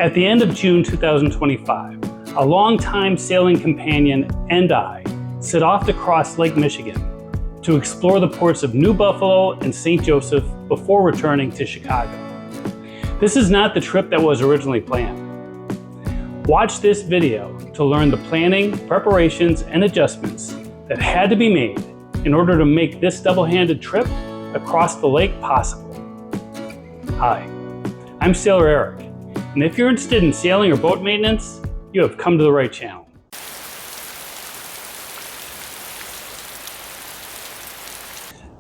At the end of June 2025, a longtime sailing companion and I set off to cross Lake Michigan to explore the ports of New Buffalo and St. Joseph before returning to Chicago. This is not the trip that was originally planned. Watch this video to learn the planning, preparations, and adjustments that had to be made in order to make this double-handed trip across the lake possible. Hi, I'm Sailor Eric, and if you're interested in sailing or boat maintenance, you have come to the right channel.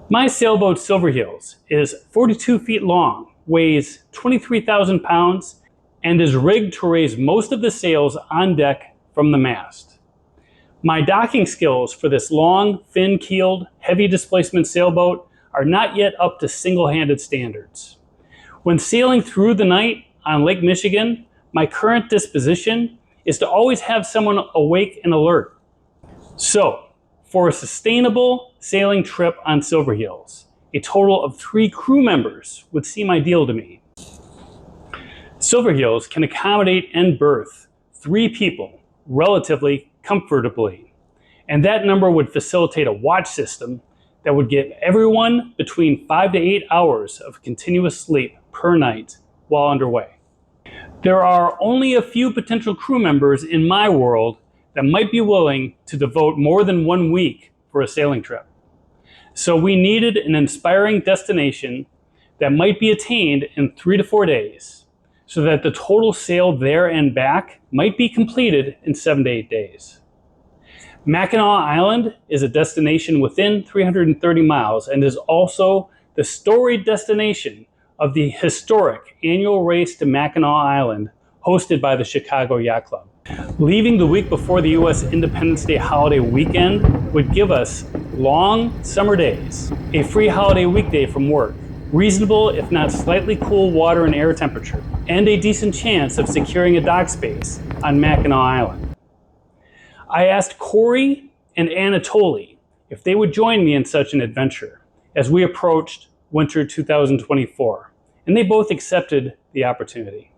My sailboat Silverheels is 42 feet long, weighs 23,000 pounds, and is rigged to raise most of the sails on deck from the mast. My docking skills for this long, fin-keeled, heavy displacement sailboat are not yet up to single-handed standards. When sailing through the night on Lake Michigan, my current disposition is to always have someone awake and alert. So, for a sustainable sailing trip on Silverheels, a total of 3 crew members would seem ideal to me. Silverheels can accommodate and berth 3 people relatively comfortably, and that number would facilitate a watch system that would give everyone between 5 to 8 hours of continuous sleep per night while underway. There are only a few potential crew members in my world that might be willing to devote more than 1 week for a sailing trip. So we needed an inspiring destination that might be attained in 3 to 4 days, so that the total sail there and back might be completed in 7 to 8 days. Mackinac Island is a destination within 330 miles and is also the storied destination of the historic annual race to Mackinac Island hosted by the Chicago Yacht Club. Leaving the week before the U.S. Independence Day holiday weekend would give us long summer days, a free holiday weekday from work, reasonable if not slightly cool water and air temperature, and a decent chance of securing a dock space on Mackinac Island. I asked Corey and Anatoly if they would join me in such an adventure as we approached winter 2024, and they both accepted the opportunity.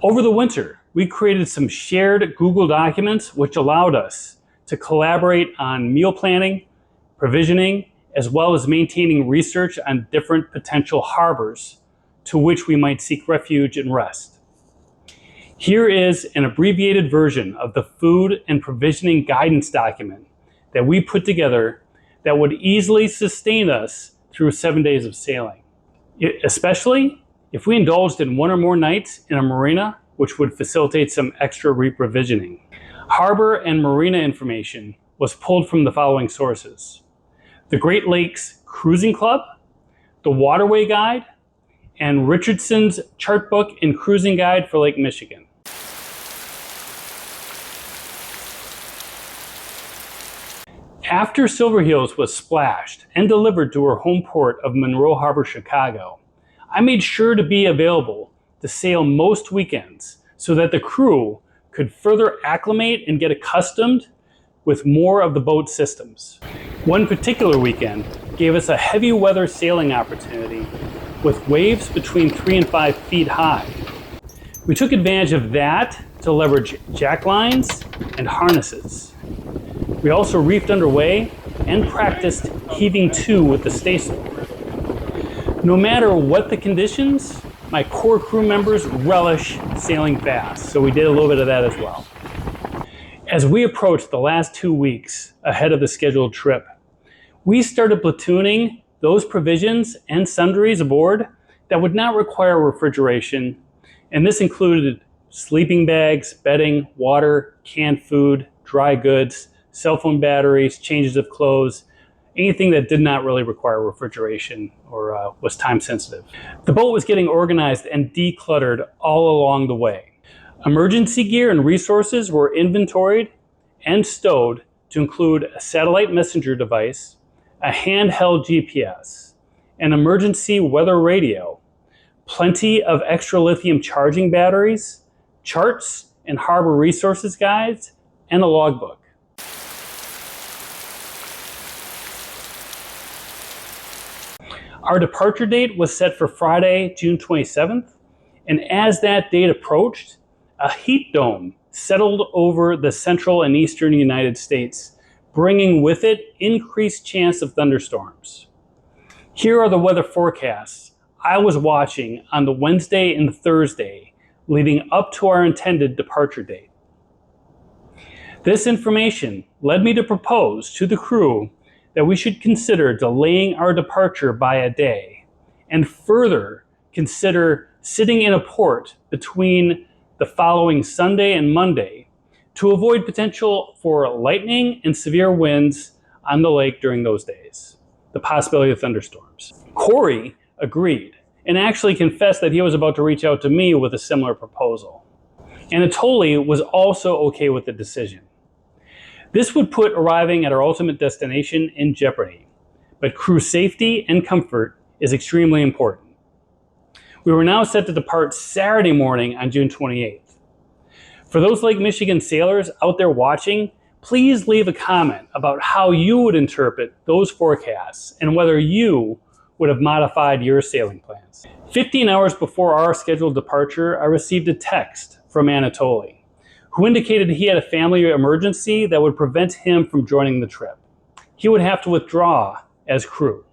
Over the winter, we created some shared Google documents which allowed us to collaborate on meal planning, provisioning, as well as maintaining research on different potential harbors to which we might seek refuge and rest. Here is an abbreviated version of the food and provisioning guidance document that we put together that would easily sustain us through 7 days of sailing, especially if we indulged in 1 or more nights in a marina, which would facilitate some extra reprovisioning. Harbor and marina information was pulled from the following sources: the Great Lakes Cruising Club, the Waterway Guide, and Richardson's Chart Book and Cruising Guide for Lake Michigan. After Silverheels was splashed and delivered to her home port of Monroe Harbor, Chicago, I made sure to be available to sail most weekends so that the crew could further acclimate and get accustomed with more of the boat's systems. One particular weekend gave us a heavy weather sailing opportunity with waves between 3 and 5 feet high. We took advantage of that to leverage jack lines and harnesses. We also reefed underway and practiced heaving to with the staysail. No matter what the conditions, my core crew members relish sailing fast, so we did a little bit of that as well. As we approached the last 2 weeks ahead of the scheduled trip, we started platooning those provisions and sundries aboard that would not require refrigeration, and this included sleeping bags, bedding, water, canned food, dry goods, cell phone batteries, changes of clothes, anything that did not really require refrigeration or was time sensitive. The boat was getting organized and decluttered all along the way. Emergency gear and resources were inventoried and stowed to include a satellite messenger device, a handheld GPS, an emergency weather radio, plenty of extra lithium charging batteries, charts and harbor resources guides, and a logbook. Our departure date was set for Friday, June 27th, and as that date approached, a heat dome settled over the central and eastern United States, bringing with it increased chance of thunderstorms. Here are the weather forecasts I was watching on the Wednesday and Thursday leading up to our intended departure date. This information led me to propose to the crew that we should consider delaying our departure by a day, and further consider sitting in a port between the following Sunday and Monday to avoid potential for lightning and severe winds on the lake during those days, the possibility of thunderstorms. Corey agreed and actually confessed that he was about to reach out to me with a similar proposal. Anatoly was also okay with the decision. This would put arriving at our ultimate destination in jeopardy, but crew safety and comfort is extremely important. We were now set to depart Saturday morning on June 28th. For those Lake Michigan sailors out there watching, please leave a comment about how you would interpret those forecasts and whether you would have modified your sailing plans. 15 hours before our scheduled departure, I received a text from Anatoly, who indicated he had a family emergency that would prevent him from joining the trip. He would have to withdraw as crew.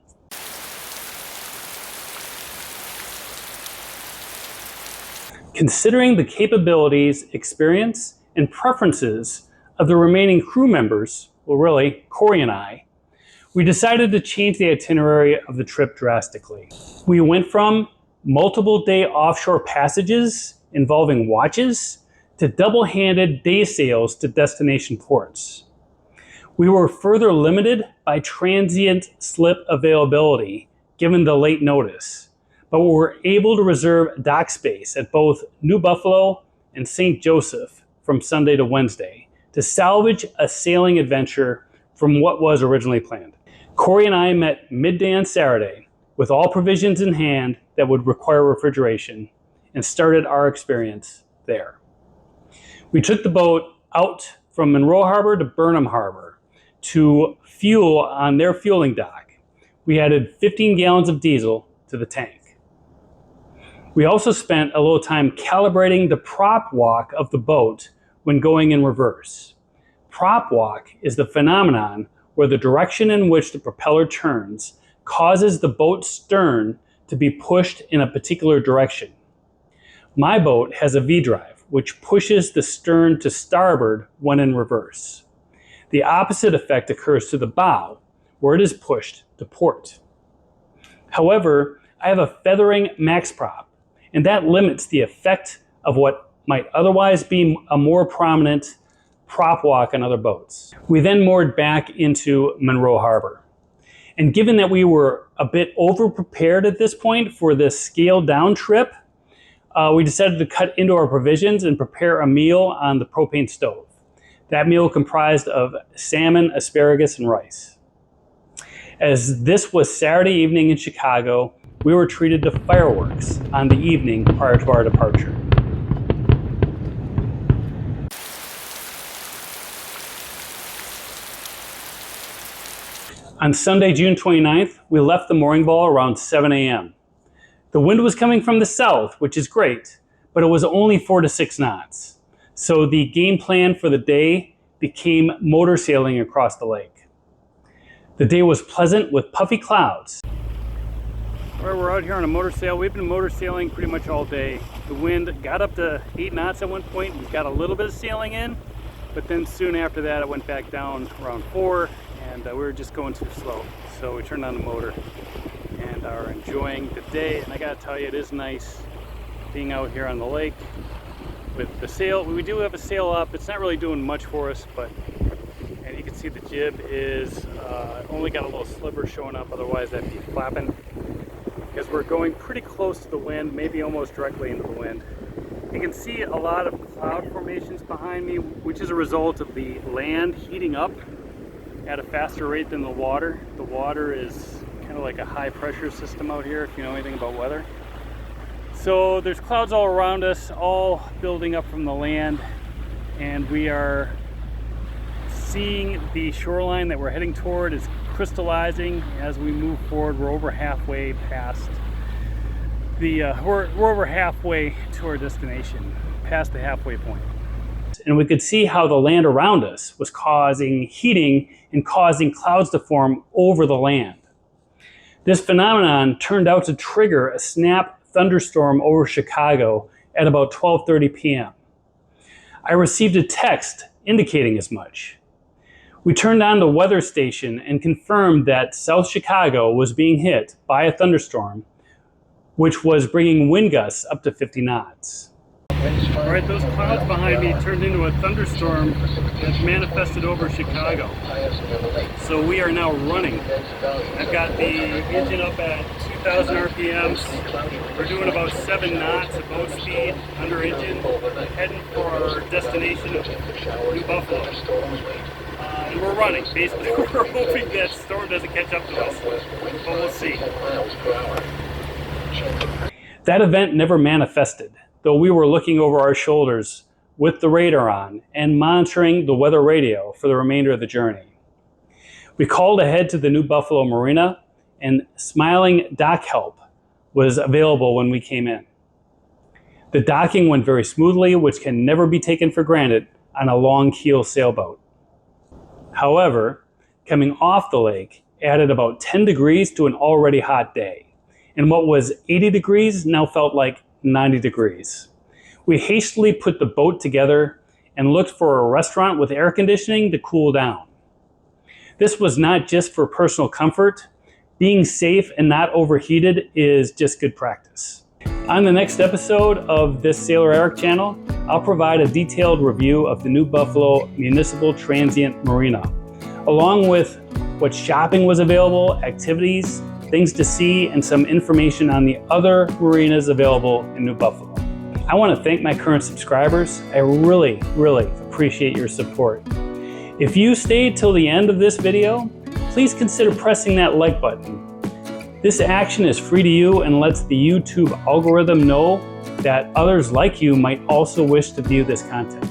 Considering the capabilities, experience, and preferences of the remaining crew members, well really, Corey and I, we decided to change the itinerary of the trip drastically. We went from multiple day offshore passages involving watches to double-handed day sails to destination ports. We were further limited by transient slip availability given the late notice, but we were able to reserve dock space at both New Buffalo and St. Joseph from Sunday to Wednesday to salvage a sailing adventure from what was originally planned. Corey and I met midday on Saturday with all provisions in hand that would require refrigeration and started our experience there. We took the boat out from Monroe Harbor to Burnham Harbor to fuel on their fueling dock. We added 15 gallons of diesel to the tank. We also spent a little time calibrating the prop walk of the boat when going in reverse. Prop walk is the phenomenon where the direction in which the propeller turns causes the boat's stern to be pushed in a particular direction. My boat has a V-drive, which pushes the stern to starboard when in reverse. The opposite effect occurs to the bow, where it is pushed to port. However, I have a feathering max prop, and that limits the effect of what might otherwise be a more prominent prop walk on other boats. We then moored back into Monroe Harbor. And given that we were a bit over-prepared at this point for this scaled-down trip, we decided to cut into our provisions and prepare a meal on the propane stove. That meal comprised of salmon, asparagus, and rice. As this was Saturday evening in Chicago, we were treated to fireworks on the evening prior to our departure. On Sunday, June 29th, we left the mooring ball around 7 a.m. The wind was coming from the south, which is great, but it was only 4 to 6 knots. So the game plan for the day became motor sailing across the lake. The day was pleasant with puffy clouds. All right, we're out here on a motor sail. We've been motor sailing pretty much all day. The wind got up to 8 knots at one point. We got a little bit of sailing in, but then soon after that it went back down around 4, and we were just going too slow. So we turned on the motor and are enjoying the day. And I gotta tell you, it is nice being out here on the lake with the sail. We do have a sail up. It's not really doing much for us, but and you can see the jib is only got a little sliver showing up, otherwise that'd be flapping, because we're going pretty close to the wind, maybe almost directly into the wind. You can see a lot of cloud formations behind me, which is a result of the land heating up at a faster rate than the water. The water is kind of like a high pressure system out here, if you know anything about weather. So there's clouds all around us, all building up from the land, and we are seeing the shoreline that we're heading toward is crystallizing as we move forward. We're over halfway past the, we're over halfway to our destination, past the halfway point. And we could see how the land around us was causing heating and causing clouds to form over the land. This phenomenon turned out to trigger a snap thunderstorm over Chicago at about 12:30 p.m. I received a text indicating as much. We turned on the weather station and confirmed that South Chicago was being hit by a thunderstorm, which was bringing wind gusts up to 50 knots. All right, those clouds behind me turned into a thunderstorm that manifested over Chicago. So we are now running. I've got the engine up at 2,000 RPMs. We're doing about 7 knots at boat speed, under engine, heading for our destination of New Buffalo. And we're running. Basically, we're hoping that storm doesn't catch up to us, but we'll see. That event never manifested, though we were looking over our shoulders with the radar on and monitoring the weather radio for the remainder of the journey. We called ahead to the New Buffalo Marina, and smiling dock help was available when we came in. The docking went very smoothly, which can never be taken for granted on a long keel sailboat. However, coming off the lake added about 10 degrees to an already hot day, and what was 80 degrees now felt like 90 degrees. We hastily put the boat together and looked for a restaurant with air conditioning to cool down. This was not just for personal comfort. Being safe and not overheated is just good practice. On the next episode of this Sailor Eric channel, I'll provide a detailed review of the New Buffalo Municipal Transient Marina, along with what shopping was available, activities, things to see, and some information on the other marinas available in New Buffalo. I want to thank my current subscribers. I really, really appreciate your support. If you stayed till the end of this video, please consider pressing that like button. This action is free to you and lets the YouTube algorithm know that others like you might also wish to view this content.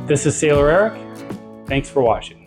This is Sailor Eric. Thanks for watching.